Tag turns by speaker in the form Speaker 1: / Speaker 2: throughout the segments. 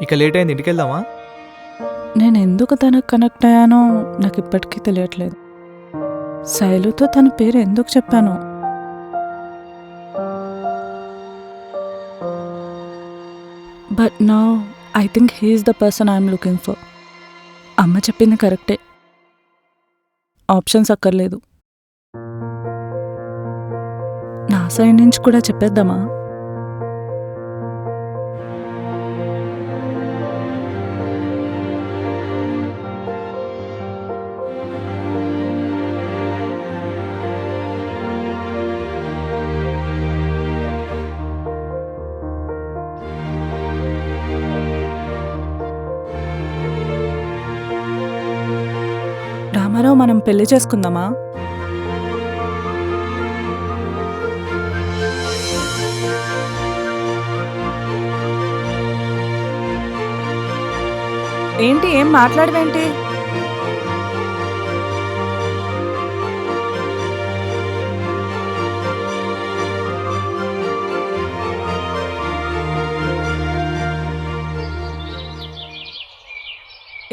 Speaker 1: ఇక లేట్ అయింది, ఇంటికి వెళ్దామా?
Speaker 2: నేను ఎందుకు తనకు కనెక్ట్ అయ్యానో నాకు ఇప్పటికీ తెలియట్లేదు. శైలుతో తన పేరు ఎందుకు చెప్పాను? But now I think he is the person I'm looking for. అమ్మ చెప్పింది కరెక్టే, ఆప్షన్స్ అక్కర్లేదు. నా సైడ్ నుంచి కూడా చెప్పేద్దామా? రామారావు, మనం పెళ్లి చేసుకుందామా? ఏంటి, ఏం మాట్లాడవేంటి?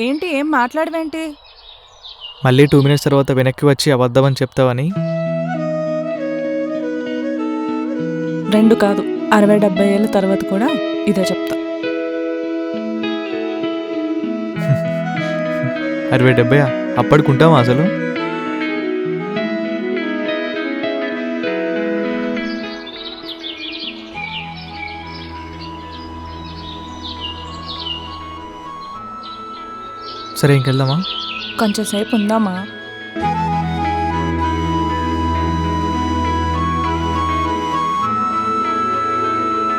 Speaker 2: ఏంటి, ఏం మాట్లాడవేంటి?
Speaker 1: మళ్ళీ 2 మినిట్స్ తర్వాత వెనక్కి వచ్చి అబద్ధం అని చెప్తావని.
Speaker 2: 2 కాదు, 60-70 ఏళ్ళ తర్వాత కూడా ఇదే చెప్తా.
Speaker 1: 60-70 అప్పటికుంటావా అసలు? సరే, ఇంకెళ్దామా?
Speaker 2: కొంచెం సేపు ఉందామా?